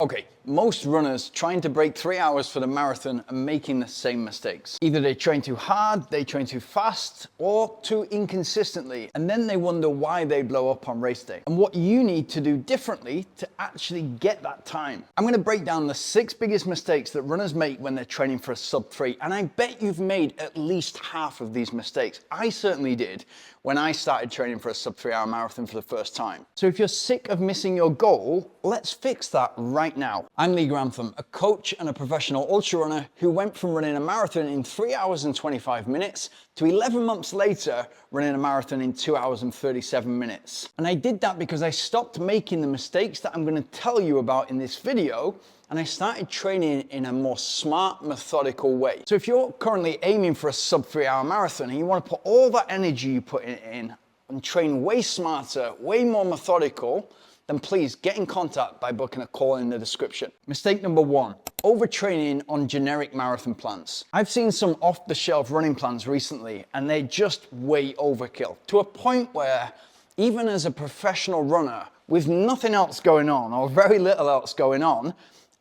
Okay, most runners trying to break 3 hours for the marathon are making the same mistakes. Either they train too hard, they train too fast, or too inconsistently, and then they wonder why they blow up on race day and what you need to do differently to actually get that time. I'm going to break down the 6 biggest mistakes that runners make when they're training for a sub-3, and I bet you've made at least half of these mistakes. I certainly did when I started training for a sub-3 hour marathon for the first time. So if you're sick of missing your goal, let's fix that right now. I'm Lee Grantham, a coach and a professional ultra runner who went from running a marathon in 3 hours and 25 minutes to 11 months later running a marathon in 2 hours and 37 minutes. And I did that because I stopped making the mistakes that I'm going to tell you about in this video, and I started training in a more smart, methodical way. So if you're currently aiming for a sub-3 hour marathon and you want to put all that energy you put in and train way smarter, way more methodical, then please get in contact by booking a call in the description. Mistake number 1, overtraining on generic marathon plans. I've seen some off-the-shelf running plans recently, and they're just way overkill, to a point where even as a professional runner with nothing else going on or very little else going on,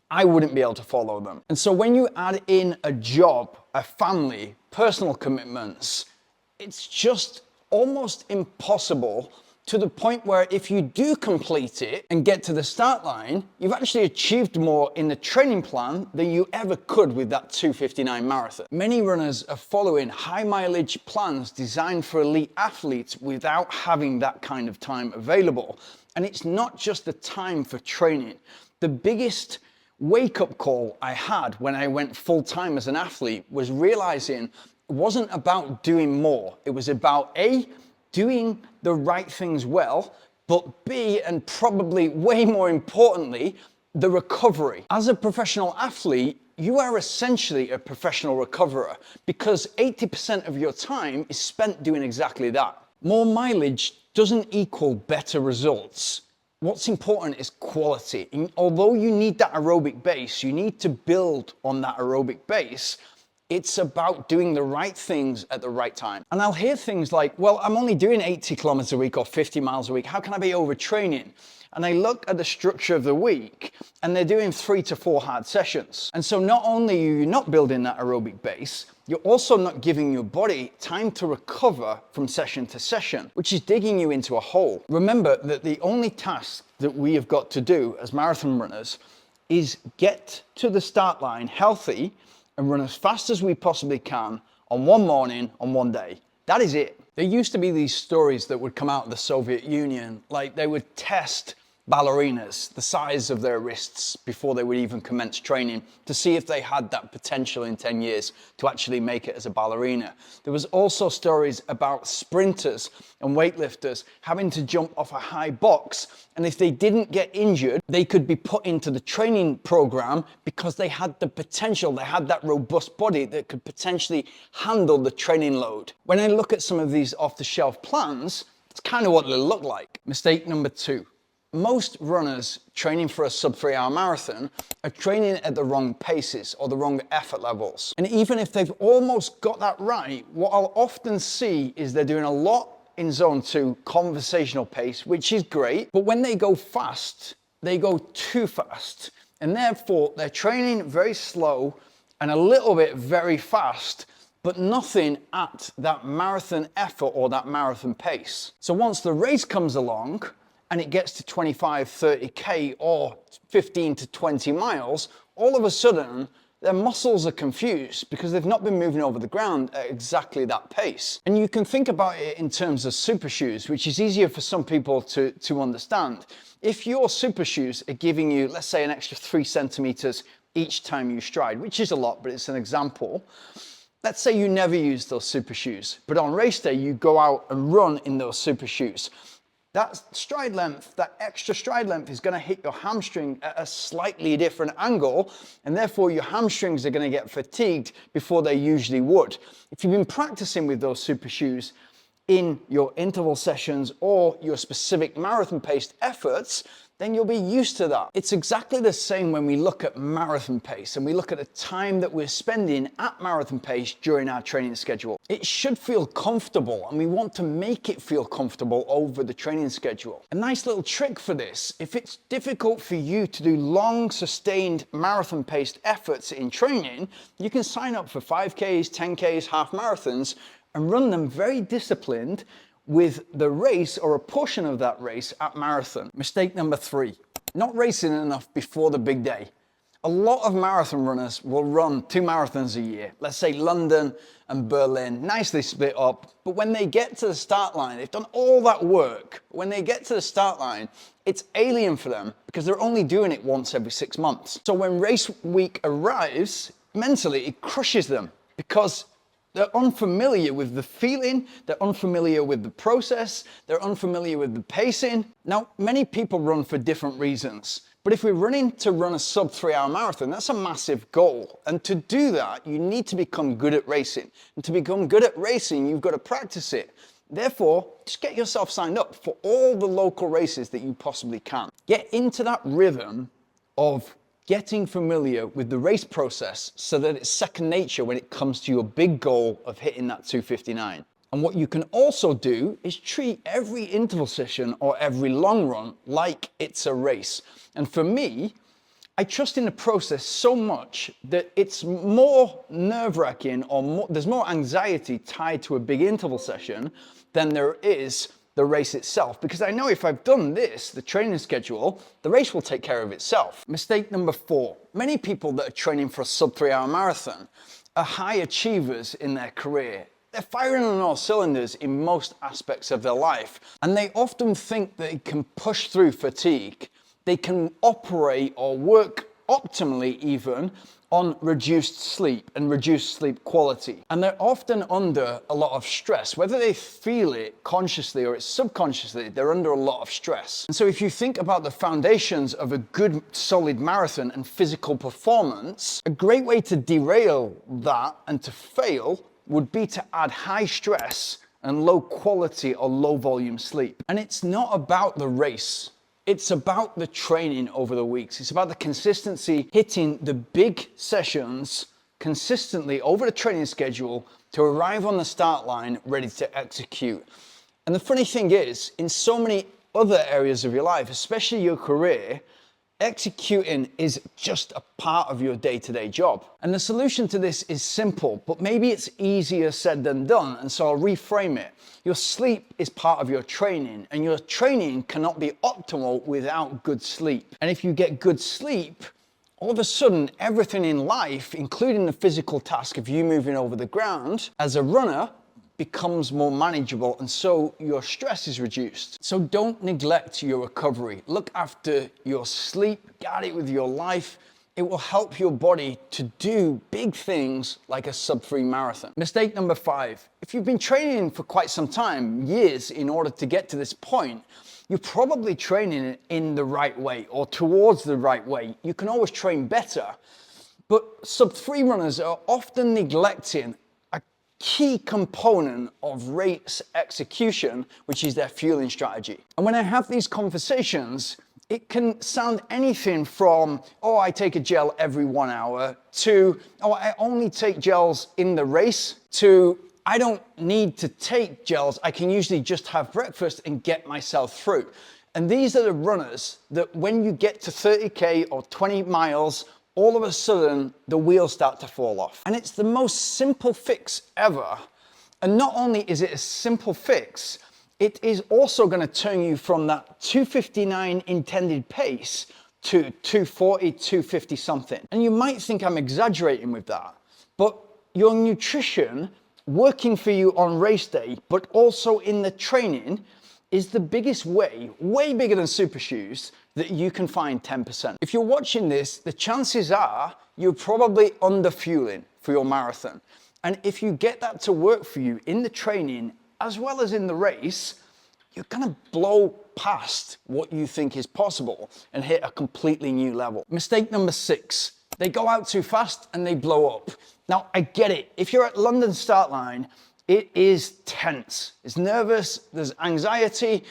I wouldn't be able to follow them. And so when you add in a job, a family, personal commitments, it's just almost impossible, to the point where if you do complete it and get to the start line, you've actually achieved more in the training plan than you ever could with that 2:59 marathon. Many runners are following high mileage plans designed for elite athletes without having that kind of time available. And it's not just the time for training. The biggest wake-up call I had when I went full-time as an athlete was realizing it wasn't about doing more. It was about A, doing the right things well, but B, and probably way more importantly, the recovery. As a professional athlete, you are essentially a professional recoverer because 80% of your time is spent doing exactly that. More mileage doesn't equal better results. What's important is quality. And although you need that aerobic base, you need to build on that aerobic base. It's about doing the right things at the right time. And I'll hear things like, well, I'm only doing 80 kilometers a week or 50 miles a week. How can I be overtraining? And I look at the structure of the week and they're doing 3 to 4 hard sessions. And so not only are you not building that aerobic base, you're also not giving your body time to recover from session to session, which is digging you into a hole. Remember that the only task that we have got to do as marathon runners is get to the start line healthy and run as fast as we possibly can on one morning, on one day. That is it. There used to be these stories that would come out of the Soviet Union, like they would test ballerinas, the size of their wrists before they would even commence training to see if they had that potential in 10 years to actually make it as a ballerina. There was also stories about sprinters and weightlifters having to jump off a high box, and if they didn't get injured, they could be put into the training program because they had the potential, they had that robust body that could potentially handle the training load. When I look at some of these off-the-shelf plans, it's kind of what they look like. Mistake number 2. Most runners training for a sub-3 hour marathon are training at the wrong paces or the wrong effort levels. And even if they've almost got that right, what I'll often see is they're doing a lot in zone 2 conversational pace, which is great, but when they go fast, they go too fast. And therefore they're training very slow and a little bit very fast, but nothing at that marathon effort or that marathon pace. So once the race comes along, and it gets to 25, 30K or 15 to 20 miles, all of a sudden, their muscles are confused because they've not been moving over the ground at exactly that pace. And you can think about it in terms of super shoes, which is easier for some people to understand. If your super shoes are giving you, let's say, an extra 3 centimeters each time you stride, which is a lot, but it's an example. Let's say you never use those super shoes, but on race day, you go out and run in those super shoes. That stride length, that extra stride length is going to hit your hamstring at a slightly different angle, and therefore your hamstrings are going to get fatigued before they usually would. If you've been practicing with those super shoes in your interval sessions or your specific marathon-paced efforts, then you'll be used to that. It's exactly the same when we look at marathon pace and we look at the time that we're spending at marathon pace during our training schedule. It should feel comfortable, and we want to make it feel comfortable over the training schedule. A nice little trick for this: if it's difficult for you to do long, sustained marathon paced efforts in training, you can sign up for 5Ks, 10Ks, half marathons, and run them very disciplined with the race or a portion of that race at marathon. Mistake number 3, not racing enough before the big day. A lot of marathon runners will run 2 marathons a year, let's say London and Berlin, nicely split up, but when they get to the start line, they've done all that work. When they get to the start line, it's alien for them because they're only doing it once every 6 months. So when race week arrives, mentally it crushes them because they're unfamiliar with the feeling, they're unfamiliar with the process, they're unfamiliar with the pacing. Now, many people run for different reasons, but if we're running to run a sub-3 hour marathon, that's a massive goal. And to do that, you need to become good at racing. And to become good at racing, you've got to practice it. Therefore, just get yourself signed up for all the local races that you possibly can. Get into that rhythm of getting familiar with the race process so that it's second nature when it comes to your big goal of hitting that 2:59. And what you can also do is treat every interval session or every long run like it's a race. And for me, I trust in the process so much that it's more nerve-wracking or there's more anxiety tied to a big interval session than there is the race itself, because I know if I've done this, the training schedule, the race will take care of itself. Mistake number 4. Many people that are training for a sub-3 hour marathon are high achievers in their career. They're firing on all cylinders in most aspects of their life, and they often think they can push through fatigue. They can operate or work optimally even on reduced sleep and reduced sleep quality. And they're often under a lot of stress. Whether they feel it consciously or it's subconsciously, they're under a lot of stress. And so if you think about the foundations of a good, solid marathon and physical performance, a great way to derail that and to fail would be to add high stress and low quality or low volume sleep. And it's not about the race. It's about the training over the weeks. It's about the consistency, hitting the big sessions consistently over the training schedule to arrive on the start line ready to execute. And the funny thing is, in so many other areas of your life, especially your career, executing is just a part of your day-to-day job. And the solution to this is simple, but maybe it's easier said than done, and so I'll reframe it. Your sleep is part of your training, and your training cannot be optimal without good sleep. And if you get good sleep, all of a sudden, everything in life, including the physical task of you moving over the ground, as a runner, becomes more manageable, and so your stress is reduced. So don't neglect your recovery. Look after your sleep, guard it with your life. It will help your body to do big things like a sub-3 marathon. Mistake number 5. If you've been training for quite some time, years, in order to get to this point, you're probably training in the right way or towards the right way. You can always train better, but sub-3 runners are often neglecting key component of race execution, which is their fueling strategy. And when I have these conversations, it can sound anything from, oh, I take a gel every 1 hour, to, oh, I only take gels in the race, to, I don't need to take gels, I can usually just have breakfast and get myself through. And these are the runners that when you get to 30K or 20 miles, all of a sudden, the wheels start to fall off. And it's the most simple fix ever. And not only is it a simple fix, it is also going to turn you from that 2:59 intended pace to 2:40, 2:50 something. And you might think I'm exaggerating with that, but your nutrition working for you on race day, but also in the training, is the biggest way bigger than super shoes, that you can find 10%. If you're watching this, the chances are you're probably under fueling for your marathon. And if you get that to work for you in the training as well as in the race, you're gonna blow past what you think is possible and hit a completely new level. Mistake number 6, they go out too fast and they blow up. Now, I get it. If you're at London start line, it is tense. It's nervous, there's anxiety,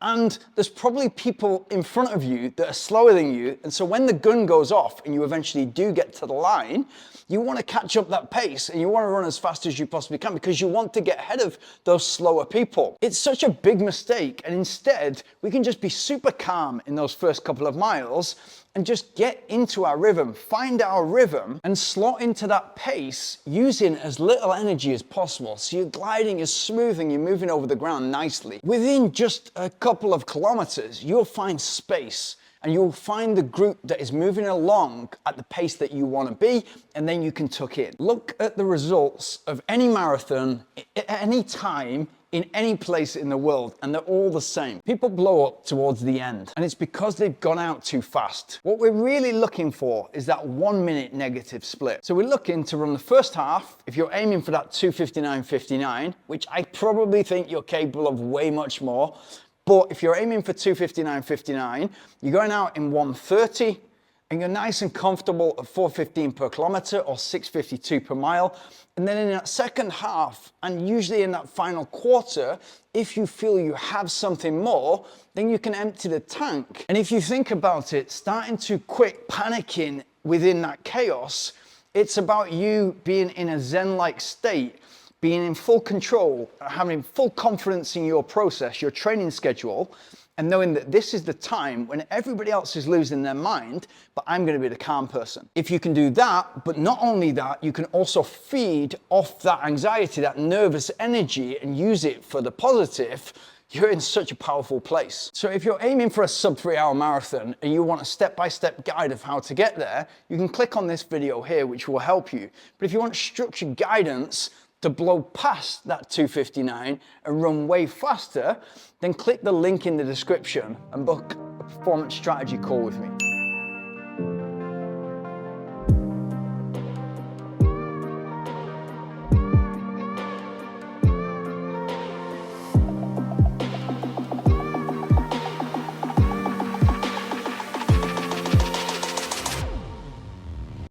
And there's probably people in front of you that are slower than you. And so when the gun goes off and you eventually do get to the line, you want to catch up that pace and you want to run as fast as you possibly can because you want to get ahead of those slower people. It's such a big mistake, and instead we can just be super calm in those first couple of miles and just get into our rhythm, find our rhythm and slot into that pace using as little energy as possible. So you're gliding as smooth and you're moving over the ground nicely. Within just a couple of kilometers, you'll find space. And you'll find the group that is moving along at the pace that you want to be, and then you can tuck in. Look at the results of any marathon at any time in any place in the world, and they're all the same. People blow up towards the end, and it's because they've gone out too fast. What we're really looking for is that 1 minute negative split. So we're looking to run the first half, if you're aiming for that 2:59.59, which I probably think you're capable of way much more. But if you're aiming for 2:59.59, you're going out in 1:30 and you're nice and comfortable at 4:15 per kilometer or 6:52 per mile. And then in that second half, and usually in that final quarter, if you feel you have something more, then you can empty the tank. And if you think about it, starting to quit panicking within that chaos, it's about you being in a Zen-like state, being in full control, having full confidence in your process, your training schedule, and knowing that this is the time when everybody else is losing their mind, but I'm going to be the calm person. If you can do that, but not only that, you can also feed off that anxiety, that nervous energy, and use it for the positive, you're in such a powerful place. So if you're aiming for a sub-3 hour marathon and you want a step-by-step guide of how to get there, you can click on this video here, which will help you. But if you want structured guidance to blow past that 2:59 and run way faster, then click the link in the description and book a performance strategy call with me.